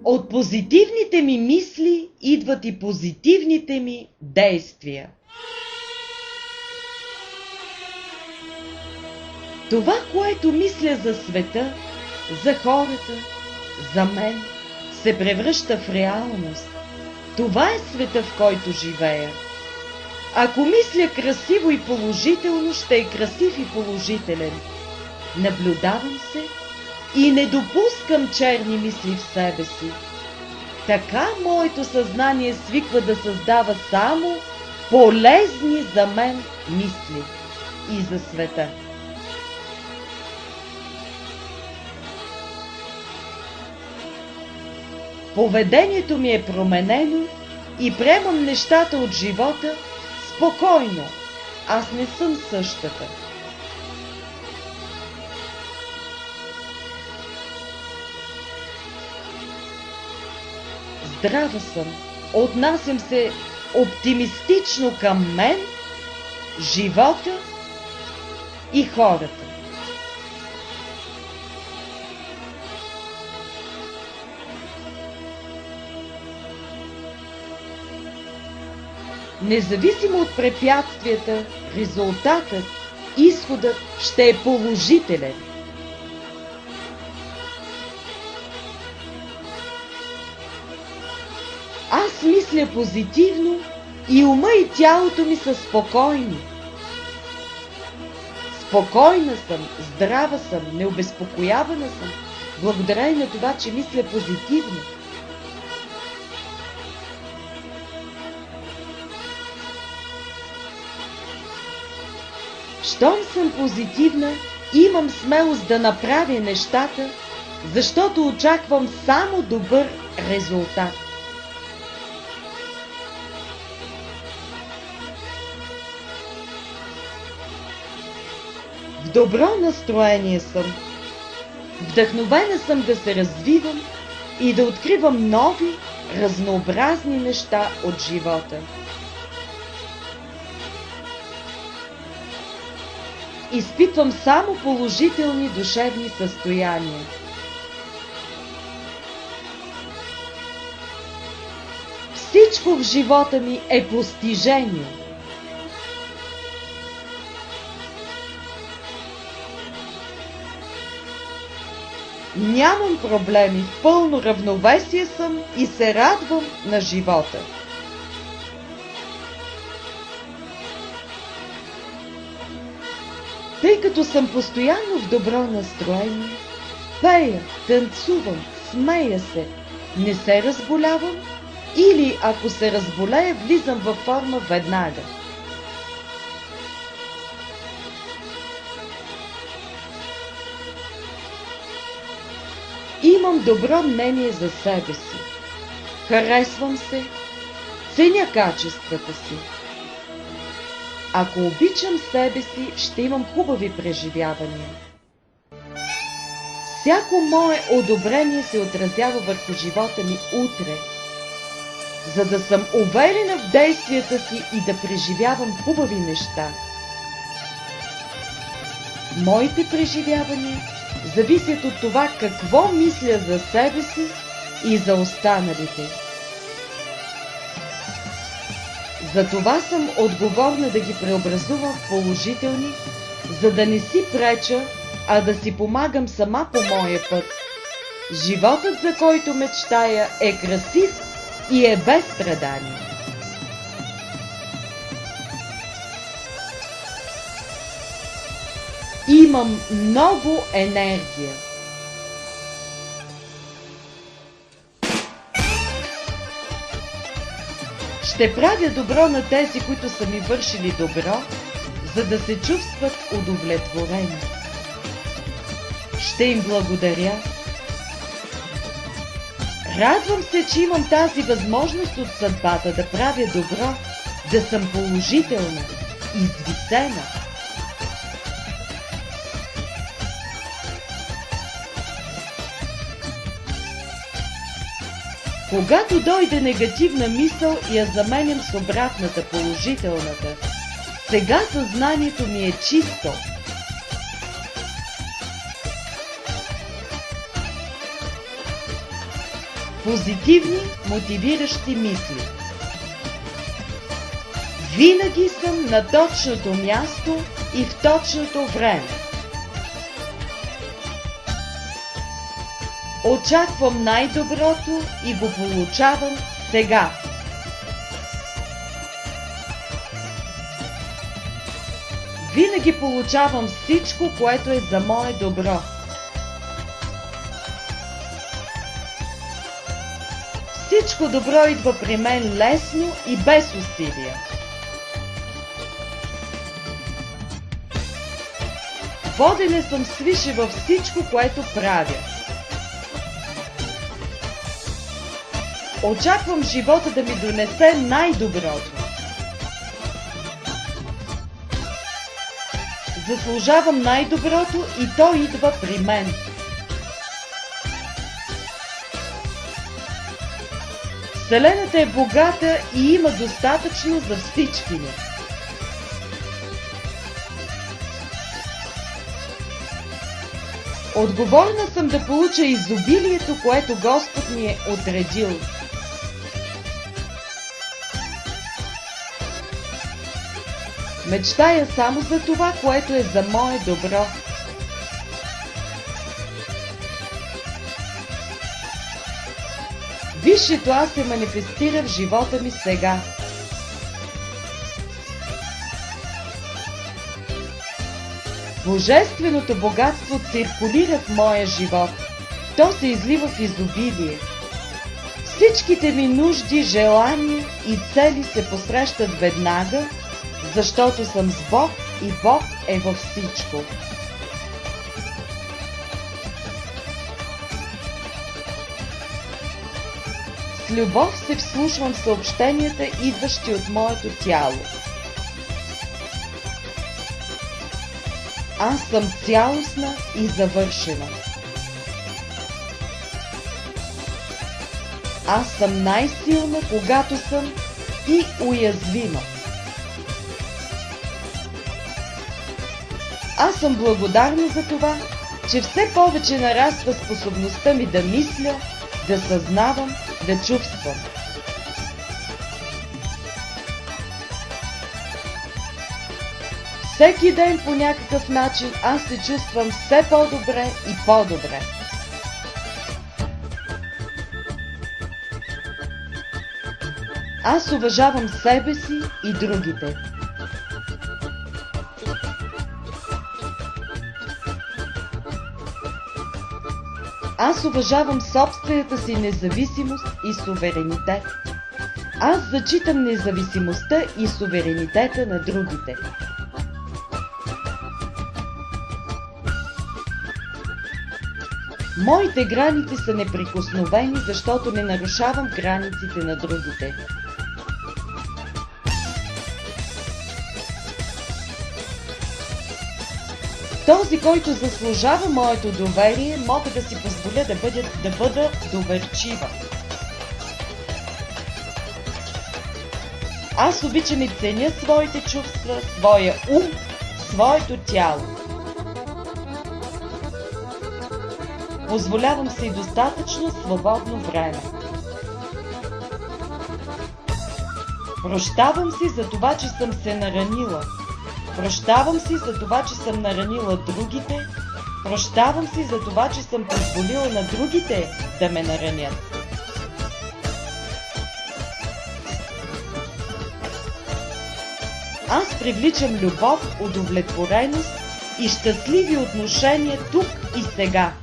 От позитивните ми мисли идват и позитивните ми действия. Това, което мисля за света, за хората, за мен, се превръща в реалност. Това е света, в който живея. Ако мисля красиво и положително, ще е красив и положителен. Наблюдавам се и не допускам черни мисли в себе си. Така моето съзнание свиква да създава само полезни за мен мисли и за света. Поведението ми е променено и приемам нещата от живота спокойно. Аз не съм същата. Здрава съм. Отнасям се оптимистично към мен, живота и хората. Независимо от препятствията, резултатът, изходът ще е положителен. Аз мисля позитивно и ума и тялото ми са спокойни. Спокойна съм, здрава съм, необезпокоявана съм, благодарение на това, че мисля позитивно. Щом съм позитивна, имам смелост да направя нещата, защото очаквам само добър резултат. В добро настроение съм. Вдъхновена съм да се развивам и да откривам нови, разнообразни неща от живота. Изпитвам само положителни душевни състояния. Всичко в живота ми е постижение. Нямам проблеми, в пълно равновесие съм и се радвам на живота. Тъй като съм постоянно в добро настроение, пея, танцувам, смея се, не се разболявам или ако се разболея, влизам във форма веднага. Имам добро мнение за себе си. Харесвам се, ценя качествата си. Ако обичам себе си, ще имам хубави преживявания. Всяко мое одобрение се отразява върху живота ми утре. За да съм уверена в действията си и да преживявам хубави неща. Моите преживявания зависят от това какво мисля за себе си и за останалите. Затова съм отговорна да ги преобразувам в положителни, за да не си преча, а да си помагам сама по моя път. Животът, за който мечтая, е красив и е без страдания. Имам много енергия. Ще правя добро на тези, които са ми вършили добро, за да се чувстват удовлетворени. Ще им благодаря. Радвам се, че имам тази възможност от съдбата да правя добро, да съм положителна, извисена. Когато дойде негативна мисъл, я заменям с обратната, положителната. Сега съзнанието ми е чисто. Позитивни, мотивиращи мисли. Винаги съм на точното място и в точното време. Очаквам най-доброто и го получавам сега. Винаги получавам всичко, което е за мое добро. Всичко добро идва при мен лесно и без усилия. Водене съм свише във всичко, което правя. Очаквам живота да ми донесе най-доброто. Заслужавам най-доброто и то идва при мен. Вселената е богата и има достатъчно за всички ни. Отговорна съм да получа изобилието, което Господ ми е отредил. Мечтая само за това, което е за мое добро. Висшето аз се манифестира в живота ми сега. Божественото богатство циркулира в моя живот. То се излива в изобилие. Всичките ми нужди, желания и цели се посрещат веднага, защото съм с Бог и Бог е във всичко. С любов се вслушвам в съобщенията, идващи от моето тяло. Аз съм цялостна и завършена. Аз съм най-силна, когато съм и уязвима. Аз съм благодарна за това, че все повече нараства способността ми да мисля, да съзнавам, да чувствам. Всеки ден по някакъв начин аз се чувствам все по-добре и по-добре. Аз уважавам себе си и другите. Аз уважавам собствената си независимост и суверенитет. Аз зачитам независимостта и суверенитета на другите. Моите граници са неприкосновени, защото не нарушавам границите на другите. Този, който заслужава моето доверие, мога да си позволя да бъда доверчива. Аз обичам и ценя своите чувства, своя ум, своето тяло. Позволявам си достатъчно свободно време. Прощавам си за това, че съм се наранила. Прощавам си за това, че съм наранила другите. Прощавам си за това, че съм позволила на другите да ме наранят. Аз привличам любов, удовлетвореност и щастливи отношения тук и сега.